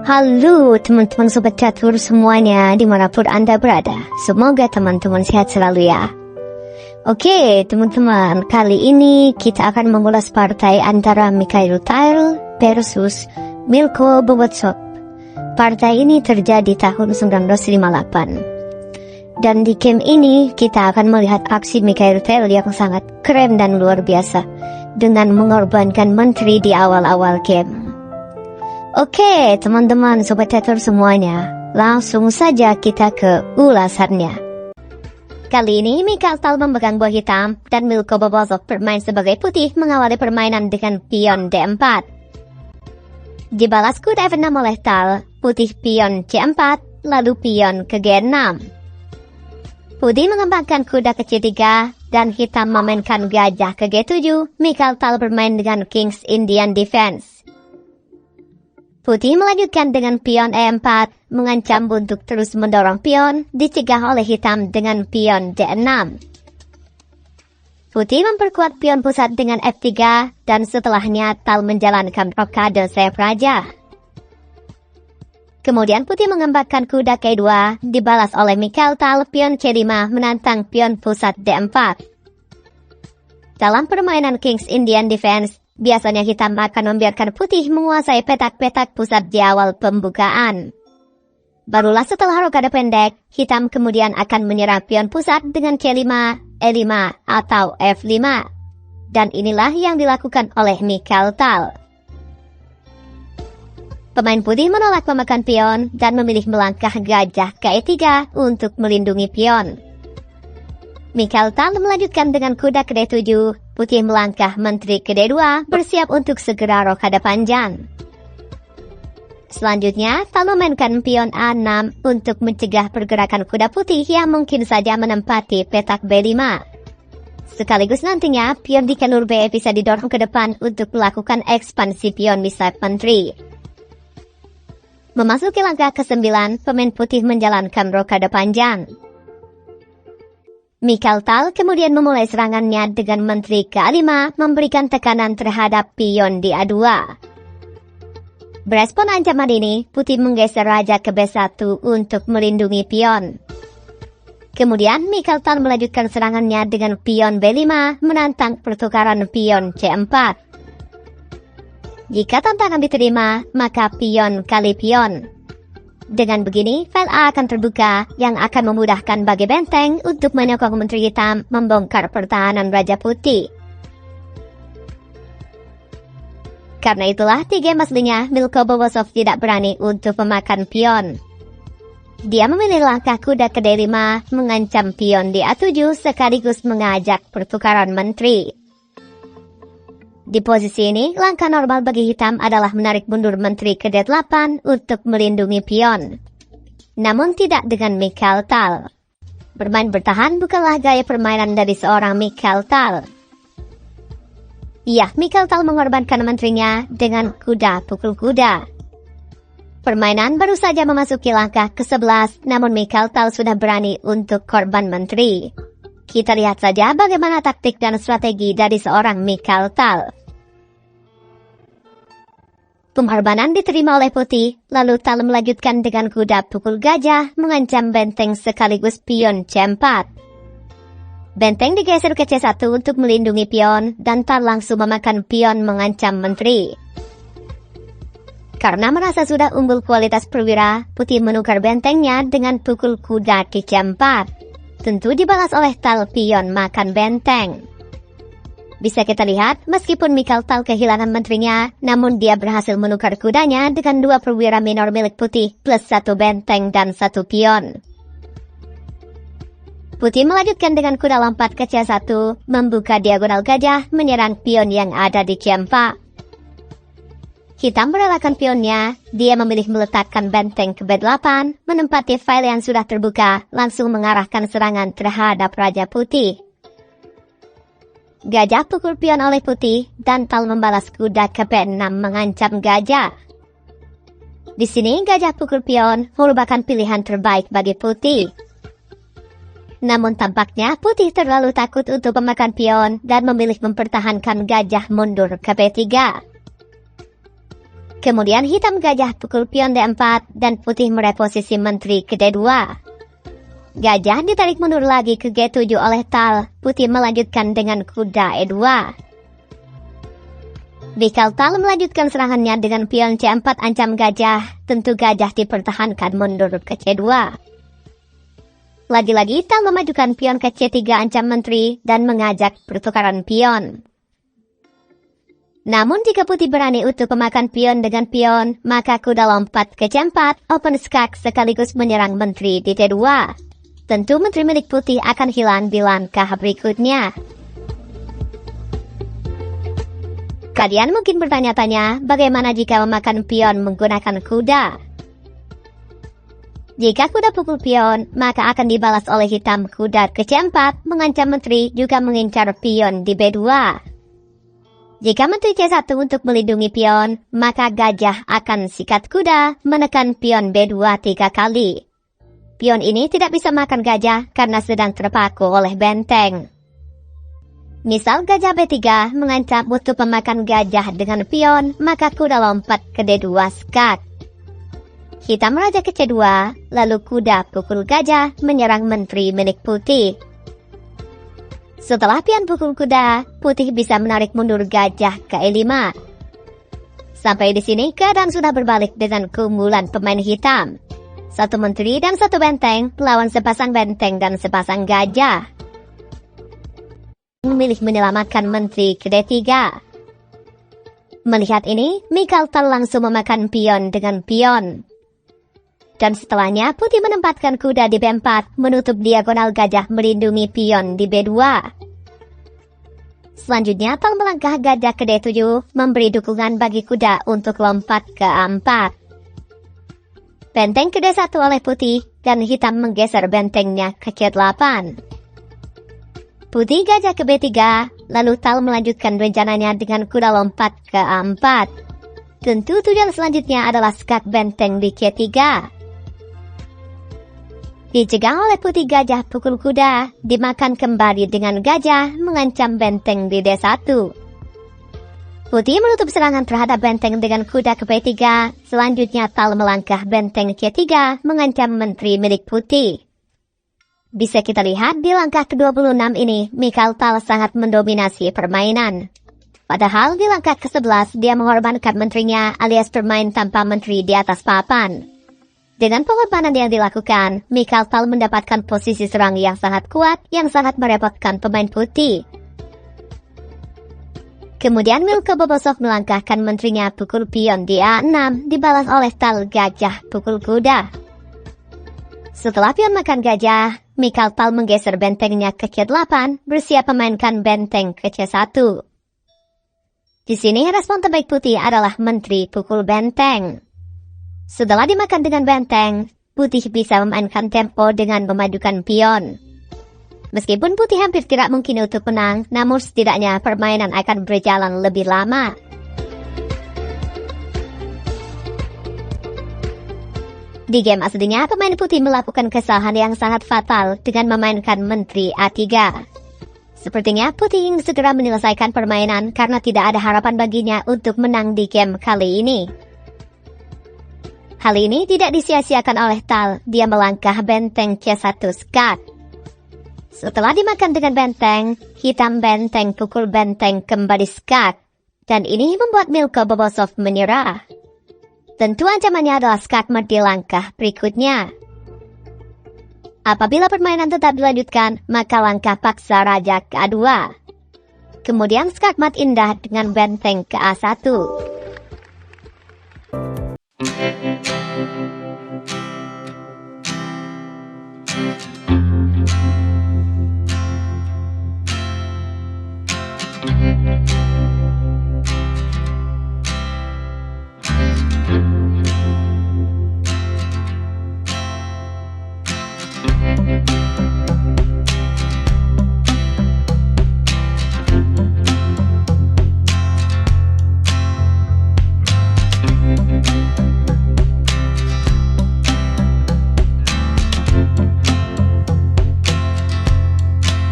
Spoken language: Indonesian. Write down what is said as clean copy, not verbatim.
Halo teman-teman sobat catur semuanya dimanapun Anda berada. Semoga teman-teman sehat selalu ya. Oke teman-teman, kali ini kita akan mengulas partai antara Mikhail Tal versus Milko Bobotsov. Partai ini terjadi tahun 1958. Dan di game ini kita akan melihat aksi Mikhail Tal yang sangat keren dan luar biasa dengan mengorbankan menteri di awal-awal game. Oke, teman-teman sobat catur semuanya, langsung saja kita ke ulasannya. Kali ini Mikhail Tal memegang buah hitam dan Milko Bobotsov bermain sebagai putih mengawali permainan dengan pion D4. Dibalas kuda F6 oleh Tal, putih pion C4, lalu pion ke G6. Putih mengembangkan kuda ke C3 dan hitam memainkan gajah ke G7. Mikhail Tal bermain dengan King's Indian Defense. Putih melanjutkan dengan pion E4, mengancam untuk terus mendorong pion, dicegah oleh hitam dengan pion D6. Putih memperkuat pion pusat dengan F3, dan setelahnya Tal menjalankan rokade sayap raja. Kemudian putih mengembangkan kuda K2, dibalas oleh Mikhail Tal pion C5 menantang pion pusat D4. Dalam permainan King's Indian Defense, biasanya hitam akan membiarkan putih menguasai petak-petak pusat di awal pembukaan. Barulah setelah rokade pendek, hitam kemudian akan menyerang pion pusat dengan C5, E5, atau F5. Dan inilah yang dilakukan oleh Mikhail Tal. Pemain putih menolak memakan pion dan memilih melangkah gajah ke E3 untuk melindungi pion. Mikhail Tal melanjutkan dengan kuda ke D7, putih melangkah menteri ke D2, bersiap untuk segera rokade panjang. Selanjutnya, Tal memainkan pion A6 untuk mencegah pergerakan kuda putih yang mungkin saja menempati petak B5. Sekaligus nantinya, pion di kanur B bisa didorong ke depan untuk melakukan ekspansi pion di sayap menteri. Memasuki langkah ke-9, pemain putih menjalankan rokade panjang. Mikhail Tal kemudian memulai serangannya dengan menteri ke A5 memberikan tekanan terhadap pion di A2. Berespon ancaman ini, putih menggeser raja ke B1 untuk melindungi pion. Kemudian Mikhail Tal melanjutkan serangannya dengan pion B5 menantang pertukaran pion C4. Jika tantangan diterima, maka pion kali pion. Dengan begini, file A akan terbuka yang akan memudahkan bagi benteng untuk menyokong menteri hitam membongkar pertahanan Raja Putih. Karena itulah di game aslinya, Milko Bobotsov tidak berani untuk memakan pion. Dia memilih langkah kuda ke D5, mengancam pion di A7 sekaligus mengajak pertukaran menteri. Di posisi ini, langkah normal bagi hitam adalah menarik mundur menteri ke D8 untuk melindungi pion. Namun tidak dengan Mikhail Tal. Bermain bertahan bukanlah gaya permainan dari seorang Mikhail Tal. Ya, Mikhail Tal mengorbankan menterinya dengan kuda pukul kuda. Permainan baru saja memasuki langkah ke-11, namun Mikhail Tal sudah berani untuk korban menteri. Kita lihat saja bagaimana taktik dan strategi dari seorang Mikhail Tal. Pengorbanan diterima oleh putih, lalu Tal melanjutkan dengan kuda pukul gajah mengancam benteng sekaligus pion C4. Benteng digeser ke C1 untuk melindungi pion dan Tal langsung memakan pion mengancam menteri. Karena merasa sudah unggul kualitas perwira, putih menukar bentengnya dengan pukul kuda di C4. Tentu dibalas oleh Tal pion makan benteng. Bisa kita lihat, meskipun Mikhail Tal kehilangan menterinya, namun dia berhasil menukar kudanya dengan 2 perwira minor milik putih plus 1 benteng dan 1 pion. Putih melanjutkan dengan kuda lompat ke C1, membuka diagonal gajah, menyerang pion yang ada di C4. Hitam merelakan pionnya, dia memilih meletakkan benteng ke B8, menempati file yang sudah terbuka, langsung mengarahkan serangan terhadap Raja Putih. Gajah pukul pion oleh putih, dan Tal membalas kuda ke B6 mengancam gajah. Di sini gajah pukul pion merupakan pilihan terbaik bagi putih. Namun tampaknya putih terlalu takut untuk memakan pion dan memilih mempertahankan gajah mundur ke B3. Kemudian hitam gajah pukul pion D4 dan putih meraih posisi menteri ke D2. Gajah ditarik mundur lagi ke G7 oleh Tal, putih melanjutkan dengan kuda E2. Jika Tal melanjutkan serangannya dengan pion C4 ancam gajah, tentu gajah dipertahankan mundur ke C2. Lagi-lagi Tal memajukan pion ke C3 ancam menteri dan mengajak pertukaran pion. Namun jika putih berani untuk memakan pion dengan pion, maka kuda lompat ke C4, open skak sekaligus menyerang menteri di D2. Tentu menteri milik putih akan hilang di langkah berikutnya. Kalian mungkin bertanya-tanya, bagaimana jika memakan pion menggunakan kuda? Jika kuda pukul pion, maka akan dibalas oleh hitam kuda ke C4, mengancam menteri juga mengincar pion di B2. Jika menteri C1 untuk melindungi pion, maka gajah akan sikat kuda menekan pion B2 3 kali. Pion ini tidak bisa makan gajah karena sedang terpaku oleh benteng. Misal gajah B3 mengancam untuk memakan gajah dengan pion, maka kuda lompat ke D2 skak. Hitam raja ke C2, lalu kuda pukul gajah menyerang menteri milik putih. Setelah pion pukul kuda, putih bisa menarik mundur gajah ke E5. Sampai di sini keadaan sudah berbalik dengan keunggulan pemain hitam. Satu menteri dan satu benteng lawan sepasang benteng dan sepasang gajah. Memilih menyelamatkan menteri ke D3. Melihat ini, Mikhail Tal langsung memakan pion dengan pion. Dan setelahnya, putih menempatkan kuda di B4, menutup diagonal gajah melindungi pion di B2. Selanjutnya, Tal melangkah gajah ke D7, memberi dukungan bagi kuda untuk lompat ke A4. Benteng ke D1 oleh putih, dan hitam menggeser bentengnya ke C8. Putih gajah ke B3, lalu Tal melanjutkan rencananya dengan kuda lompat ke A4. Tentu tujuan selanjutnya adalah skak benteng di C3. Dicegah oleh putih gajah pukul kuda, dimakan kembali dengan gajah mengancam benteng di D1. Putih menutup serangan terhadap benteng dengan kuda ke B3, selanjutnya Tal melangkah benteng C3 mengancam menteri milik putih. Bisa kita lihat di langkah ke-26 ini, Mikhail Tal sangat mendominasi permainan. Padahal di langkah ke-11 dia mengorbankan menterinya alias bermain tanpa menteri di atas papan. Dengan pengorbanan yang dilakukan, Mikhail Tal mendapatkan posisi serang yang sangat kuat yang sangat merepotkan pemain putih. Kemudian Milko Bobosov melangkahkan menterinya pukul pion di A6 dibalas oleh Tal gajah pukul kuda. Setelah pion makan gajah, Mikhail Tal menggeser bentengnya ke C8 bersiap memainkan benteng ke C1. Di sini respon terbaik putih adalah menteri pukul benteng. Setelah dimakan dengan benteng, putih bisa memainkan tempo dengan memajukan pion. Meskipun putih hampir tidak mungkin untuk menang, namun setidaknya permainan akan berjalan lebih lama. Di game aslinya, pemain putih melakukan kesalahan yang sangat fatal dengan memainkan menteri A3. Sepertinya putih ingin segera menyelesaikan permainan karena tidak ada harapan baginya untuk menang di game kali ini. Hal ini tidak disia-siakan oleh Tal, dia melangkah benteng C1 skak. Setelah dimakan dengan benteng, hitam benteng pukul benteng kembali skak. Dan ini membuat Milko Bobosov menyerah. Tentu ancamannya adalah skakmat di langkah berikutnya. Apabila permainan tetap dilanjutkan, maka langkah paksa raja ke A2. Kemudian skakmat indah dengan benteng ke A1.